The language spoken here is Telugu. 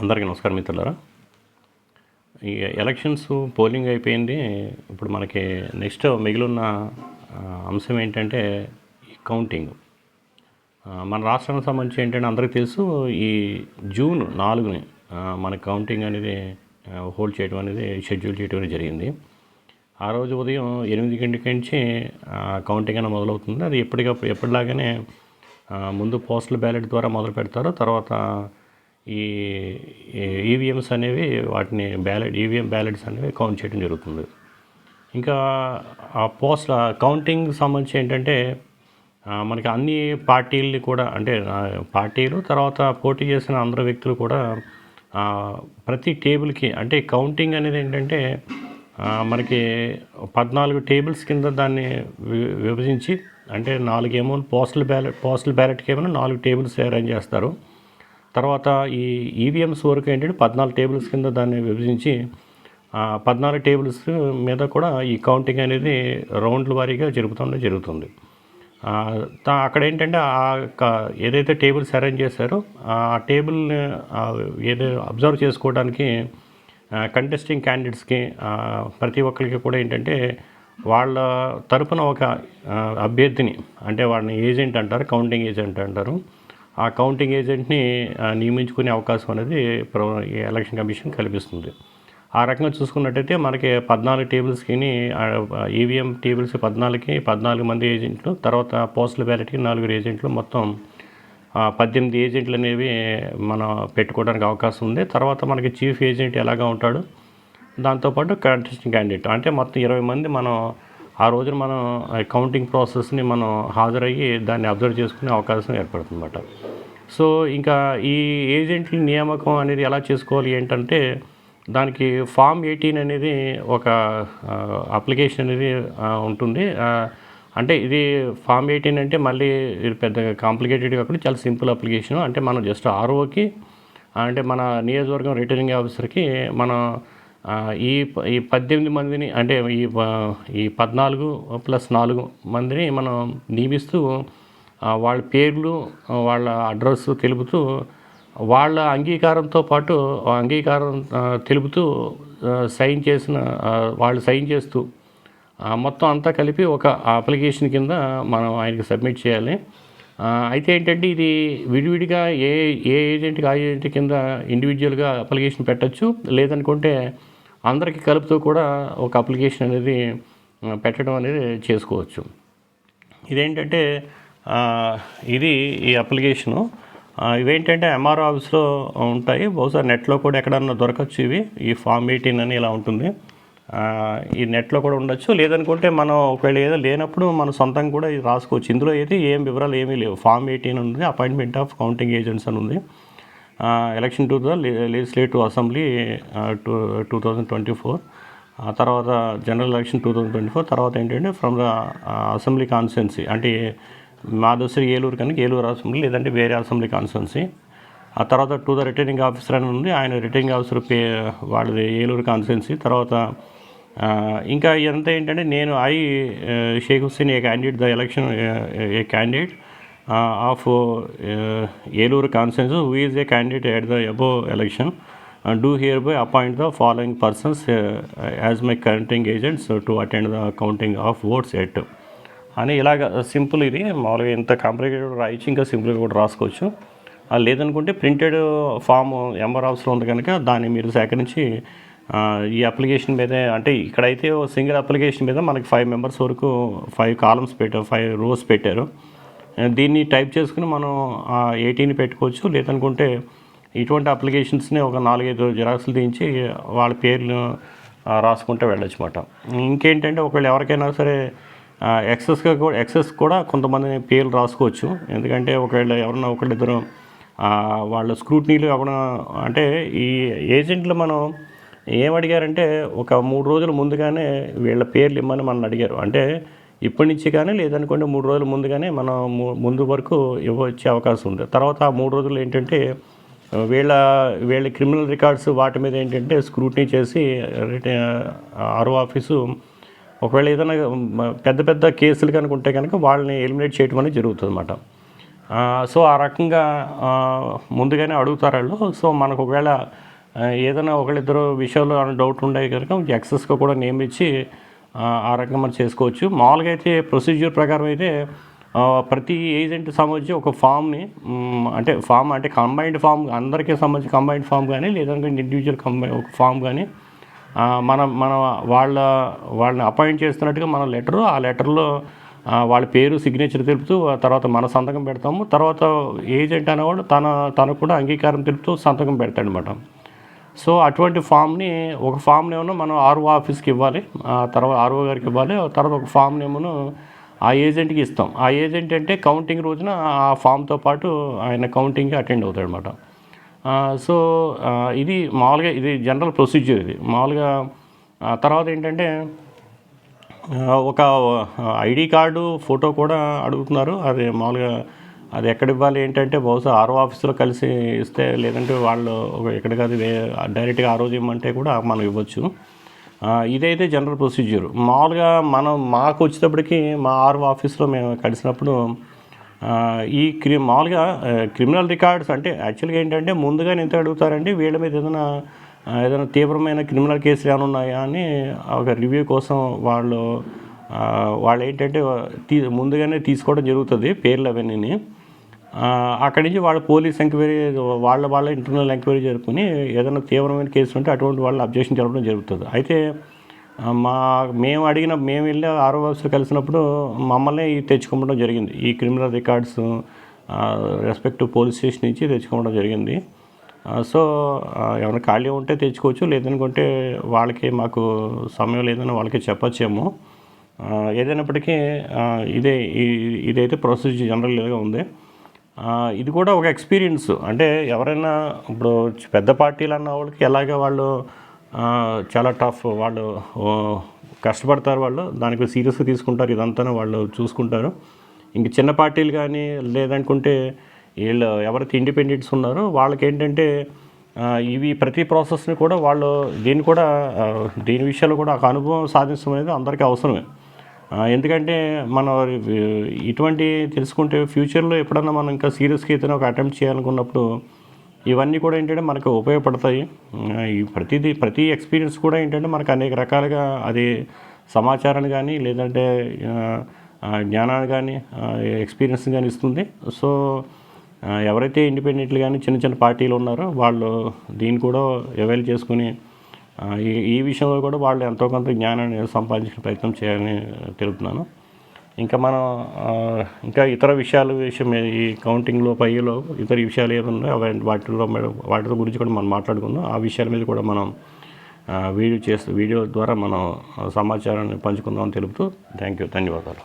అందరికీ నమస్కారం మిత్రులారా. ఈ ఎలక్షన్స్ పోలింగ్ అయిపోయింది. ఇప్పుడు మనకి నెక్స్ట్ మిగిలిన అంశం ఏంటంటే ఈ కౌంటింగ్. మన రాష్ట్రానికి సంబంధించి ఏంటంటే అందరికీ తెలుసు, ఈ జూన్ 4ని మన కౌంటింగ్ అనేది హోల్డ్ చేయడం అనేది షెడ్యూల్ చేయడం అనేది జరిగింది. ఆ రోజు ఉదయం 8 గంటల నుంచి కౌంటింగ్ అనేది మొదలవుతుంది. అది ఎప్పటిలాగానే ముందు పోస్టల్ బ్యాలెట్ ద్వారా మొదలు పెడతారు. తర్వాత ఈ ఈవీఎంస్ అనేవి వాటిని ఈవీఎం బ్యాలెట్స్ అనేవి కౌంట్ చేయడం జరుగుతుంది. ఇంకా ఆ కౌంటింగ్ సంబంధించి ఏంటంటే మనకి అన్ని పార్టీలు కూడా, అంటే పార్టీలు తర్వాత పోటీ చేసిన అందరు వ్యక్తులు కూడా ప్రతి టేబుల్కి, అంటే కౌంటింగ్ అనేది ఏంటంటే మనకి 14 టేబుల్స్ కింద దాన్ని విభజించి, అంటే 4 ఏమో పోస్టల్ బ్యాలెట్కి ఏమో 4 టేబుల్స్ అరేంజ్ చేస్తారు. తర్వాత ఈ ఈవీఎంస్ వరకు ఏంటంటే 14 టేబుల్స్ కింద దాన్ని విభజించి 14 టేబుల్స్ మీద కూడా ఈ కౌంటింగ్ అనేది రౌండ్ల వారీగా జరుగుతుంది. అక్కడ ఏంటంటే ఏదైతే టేబుల్స్ అరేంజ్ చేశారో ఆ టేబుల్ని ఏదో అబ్జర్వ్ చేసుకోవడానికి కంటెస్టింగ్ క్యాండిడేట్స్కి ప్రతి ఒక్కరికి కూడా ఏంటంటే వాళ్ళ తరపున ఒక అభ్యర్థిని, అంటే వాళ్ళని ఏజెంట్ అంటారు, కౌంటింగ్ ఏజెంట్ అంటారు. ఆ కౌంటింగ్ ఏజెంట్ని నియమించుకునే అవకాశం అనేది ఎలక్షన్ కమిషన్ కల్పిస్తుంది. ఆ రకంగా చూసుకున్నట్టయితే మనకి 14 టేబుల్స్కి ఈవీఎం టేబుల్స్ 14 మంది ఏజెంట్లు, తర్వాత పోస్టల్ బ్యాలెట్కి 4 ఏజెంట్లు, మొత్తం 18 ఏజెంట్లు అనేవి మనం పెట్టుకోవడానికి అవకాశం ఉంది. తర్వాత మనకి చీఫ్ ఏజెంట్ ఎలాగా ఉంటాడు, దాంతోపాటు కంటెస్టింగ్ క్యాండిడేట్, అంటే మొత్తం 20 మంది మనం ఆ రోజున మనం కౌంటింగ్ ప్రాసెస్ని మనం హాజరయ్యి దాన్ని అబ్జర్వ్ చేసుకునే అవకాశం ఏర్పడుతుందన్నమాట. సో ఇంకా ఈ ఏజెంట్ల నియామకం అనేది ఎలా చేసుకోవాలి ఏంటంటే, దానికి ఫామ్ 18 అనేది ఒక అప్లికేషన్ అనేది ఉంటుంది. అంటే ఇది ఫామ్ 18 అంటే మళ్ళీ ఇది పెద్ద కాంప్లికేటెడ్ కాకుండా చాలా సింపుల్ అప్లికేషన్. అంటే మనం జస్ట్ ఆర్ఓకి, అంటే మన నియోజకవర్గం రిటర్నింగ్ ఆఫీసర్కి మనం ఈ 18 మందిని, అంటే ఈ 14 + 4 మందిని మనం నియమిస్తూ వాళ్ళ పేర్లు, వాళ్ళ అడ్రస్ తెలుపుతూ, వాళ్ళ అంగీకారంతో పాటు అంగీకారం తెలుపుతూ వాళ్ళు సైన్ చేస్తూ మొత్తం అంతా కలిపి ఒక అప్లికేషన్ కింద మనం ఆయనకి సబ్మిట్ చేయాలి. అయితే ఏంటంటే ఇది విడివిడిగా ఏ ఏజెంట్కి ఆ ఏజెంట్ కింద ఇండివిజువల్గా అప్లికేషన్ పెట్టచ్చు, లేదనుకుంటే అందరికీ కలుపుతూ కూడా ఒక అప్లికేషన్ అనేది పెట్టడం అనేది చేసుకోవచ్చు. ఇదేంటంటే ఈ అప్లికేషను ఇవేంటంటే ఎంఆర్ఓ ఆఫీస్లో ఉంటాయి. బహుశా నెట్లో కూడా ఎక్కడన్నా దొరకచ్చు. ఈ ఫామ్ 18 అని ఇలా ఉంటుంది. ఈ నెట్లో కూడా ఉండొచ్చు, లేదనుకుంటే మనం ఒకవేళ ఏదో లేనప్పుడు మన సొంతంగా కూడా ఇది రాసుకోవచ్చు. ఇందులో అయితే ఏం వివరాలు ఏమీ లేవు. ఫామ్ 18 ఉంది, అపాయింట్మెంట్ ఆఫ్ కౌంటింగ్ ఏజెంట్స్ అని ఉంది. Election to the legislative assembly 2024, తర్వాత జనరల్ ఎలక్షన్ 2024, తర్వాత ఏంటంటే ఫ్రమ్ ద అసెంబ్లీ కాన్స్టిట్యున్సీ, అంటే మా దోసరి ఏలూరు కనుక ఏలూరు అసెంబ్లీ, లేదంటే వేరే అసెంబ్లీ కాన్స్టిట్యున్సీ. ఆ తర్వాత టు ద రిటర్నింగ్ ఆఫీసర్ అని ఉంది, ఆయన రిటర్నింగ్ ఆఫీసర్ వాళ్ళది ఏలూరు కాన్స్టిట్యున్సీ. తర్వాత ఇంకా ఇదంతా ఏంటంటే Shaik Hussain a candidate the election a candidate of Yelloor constituency who is a candidate at the above election do hereby appoint the following persons as my counting agents to attend the counting of votes at అని ఇలాగ సింపుల్. ఇది మామూలుగా ఇంత కాంప్లికేటెడ్ రాయించి ఇంకా సింపుల్గా కూడా రాసుకోవచ్చు. లేదనుకుంటే ప్రింటెడ్ ఫామ్ ఎంఆర్ ఆఫీస్లో ఉంది కనుక దాన్ని మీరు సేకరించి ఈ అప్లికేషన్ మీద, అంటే ఇక్కడైతే సింగిల్ అప్లికేషన్ మీద మనకి 5 మెంబర్స్ వరకు 5 కాలమ్స్ పెట్టారు, 5 రోస్ పెట్టారు. దీన్ని టైప్ చేసుకుని మనం 18 పెట్టుకోవచ్చు, లేదనుకుంటే ఇటువంటి అప్లికేషన్స్ని ఒక 4-5 జిరాక్స్లు తీయించి వాళ్ళ పేర్లు రాసుకుంటూ వెళ్ళొచ్చు అన్నమాట. ఇంకేంటంటే ఒకవేళ ఎవరికైనా సరే ఎక్సెస్ కూడా కొంతమంది పేర్లు రాసుకోవచ్చు. ఎందుకంటే ఒకవేళ ఎవరన్నా ఒకళ్ళిద్దరు వాళ్ళ స్క్రూట్నీలు ఎవరైనా, అంటే ఈ ఏజెంట్లు మనం ఏమడిగారంటే ఒక 3 రోజుల ముందుగానే వీళ్ళ పేర్లు ఇమ్మని మనం అడిగారు. అంటే ఇప్పటి నుంచి కానీ, లేదనుకోండి 3 రోజుల ముందుగానే మనం ముందు వరకు ఇవ్వచ్చే అవకాశం ఉంది. తర్వాత ఆ 3 రోజులు ఏంటంటే వీళ్ళ క్రిమినల్ రికార్డ్స్ వాటి మీద ఏంటంటే స్క్రూటినీ చేసి ఆర్ఓ ఆఫీసు ఒకవేళ ఏదైనా పెద్ద కేసులు కనుక ఉంటే కనుక వాళ్ళని ఎలిమినేట్ చేయడం అనేది జరుగుతుంది అన్నమాట. సో ఆ రకంగా ముందుగానే అడుగుతారు వాళ్ళు. సో మనకు ఒకవేళ ఏదైనా ఒకళ్ళిద్దరు విషయంలో డౌట్ ఉండే కనుక ఎక్సెస్గా కూడా నేమ్ ఇచ్చి ఆ రకంగా మనం చేసుకోవచ్చు. మామూలుగా అయితే ప్రొసీజ్యూర్ ప్రకారం అయితే ప్రతి ఏజెంట్ సంబంధించి ఒక ఫామ్ని అంటే కంబైన్డ్ ఫామ్ అందరికీ సంబంధించి కంబైన్డ్ ఫామ్ కానీ లేదంటే ఇండివిజువల్ ఒక ఫామ్ కానీ మనం వాళ్ళని అపాయింట్ చేస్తున్నట్టుగా మన లెటరు ఆ లెటర్లో వాళ్ళ పేరు సిగ్నేచర్ తెలుపుతూ తర్వాత మన సంతకం పెడతాము. తర్వాత ఏజెంట్ అనేవాడు తనకు కూడా అంగీకారం తెలుపుతూ సంతకం పెడతాడనమాట. సో అటువంటి ఒక ఫామ్ని ఏమో మనం ఆర్ఓ ఆఫీస్కి ఇవ్వాలి, తర్వాత ఆర్ఓ గారికి ఇవ్వాలి. తర్వాత ఒక ఫామ్ని ఏమో ఆ ఏజెంట్కి ఇస్తాం. ఆ ఏజెంట్ అంటే కౌంటింగ్ రోజున ఆ ఫామ్తో పాటు ఆయన కౌంటింగ్కి అటెండ్ అవుతాడు అనమాట. సో ఇది మామూలుగా ఇది జనరల్ ప్రొసీజర్. ఇది మామూలుగా తర్వాత ఏంటంటే ఒక ఐడి కార్డు ఫోటో కూడా అడుగుతున్నారు. అది మామూలుగా అది ఎక్కడ ఇవ్వాలి ఏంటంటే బహుశా ఆర్ఓ ఆఫీస్లో కలిసి ఇస్తే, లేదంటే వాళ్ళు ఎక్కడ కాదు డైరెక్ట్గా ఆ రోజు ఇవ్వమంటే కూడా మనం ఇవ్వచ్చు. ఇదైతే జనరల్ ప్రొసీజర్. మామూలుగా మాకు వచ్చేటప్పటికి మా ఆర్ఓ ఆఫీస్లో మేము కలిసినప్పుడు మామూలుగా క్రిమినల్ రికార్డ్స్ అంటే యాక్చువల్గా ఏంటంటే ముందుగానే ఎంత అడుగుతారండి వీళ్ళ మీద ఏదైనా తీవ్రమైన క్రిమినల్ కేసులు ఏమైనా ఉన్నాయా అని ఒక రివ్యూ కోసం వాళ్ళు ఏంటంటే ముందుగానే తీసుకోవడం జరుగుతుంది పేర్లు అవన్నీ. అక్కడి నుంచి వాళ్ళ పోలీస్ ఎంక్వైరీ వాళ్ళ ఇంటర్నల్ ఎంక్వైరీ జరుపుకొని ఏదైనా తీవ్రమైన కేసులు ఉంటే అటువంటి వాళ్ళు అబ్జెక్షన్ జరపడం జరుగుతుంది. అయితే మేము వెళ్ళి ఆర్ఓ ఆఫీస్లో కలిసినప్పుడు మమ్మల్ని తెచ్చుకోవడం జరిగింది. ఈ criminal records respective police station నుంచి తెచ్చుకోవడం జరిగింది. సో ఏమైనా ఖాళీ ఉంటే తెచ్చుకోవచ్చు, లేదనుకుంటే వాళ్ళకి మాకు సమయం లేదని వాళ్ళకి చెప్పచ్చేమో. ఏదైనప్పటికీ ఇదైతే ప్రొసీజర్ జనరల్గా ఉంది. ఇది కూడా ఒక ఎక్స్పీరియన్స్. అంటే ఎవరైనా ఇప్పుడు పెద్ద పార్టీలు అన్న వాళ్ళకి ఎలాగ వాళ్ళు చాలా టఫ్, వాళ్ళు కష్టపడతారు, వాళ్ళు దానికి సీరియస్గా తీసుకుంటారు, ఇదంతా వాళ్ళు చూసుకుంటారు. ఇంక చిన్న పార్టీలు కానీ లేదనుకుంటే వీళ్ళు ఎవరైతే ఇండిపెండెంట్స్ ఉన్నారో వాళ్ళకి ఏంటంటే ఇవి ప్రతి ప్రాసెస్ని కూడా వాళ్ళు దీని విషయాల్లో కూడా ఒక అనుభవం సాధించడం అనేది అందరికీ అవసరమే. ఎందుకంటే మనం ఇటువంటి తెలుసుకుంటే ఫ్యూచర్లో ఎప్పుడన్నా మనం ఇంకా సీరియస్గా అయితే ఒక అటెంప్ట్ చేయాలనుకున్నప్పుడు ఇవన్నీ కూడా ఏంటంటే మనకు ఉపయోగపడతాయి. ప్రతి ఎక్స్పీరియన్స్ కూడా ఏంటంటే మనకు అనేక రకాలుగా అది సమాచారాన్ని కానీ లేదంటే జ్ఞానాన్ని కానీ ఎక్స్పీరియన్స్ కానీ ఇస్తుంది. సో ఎవరైతే ఇండిపెండెంట్లు కానీ చిన్న చిన్న పార్టీలు ఉన్నారో వాళ్ళు దీన్ని కూడా అవైల్ చేసుకుని ఈ విషయంలో కూడా వాళ్ళు ఎంతో కొంత జ్ఞానాన్ని సంపాదించిన ప్రయత్నం చేయాలని తెలుపుతున్నాను. ఇంకా మనం ఇతర విషయం ఈ కౌంటింగ్లో పైలో ఇతర విషయాలు ఏమున్నాయో వాటితో గురించి కూడా మనం మాట్లాడుకుందాం. ఆ విషయాల మీద కూడా మనం వీడియో ద్వారా మనం సమాచారాన్ని పంచుకుందామని తెలుపుతూ ధన్యవాదాలు.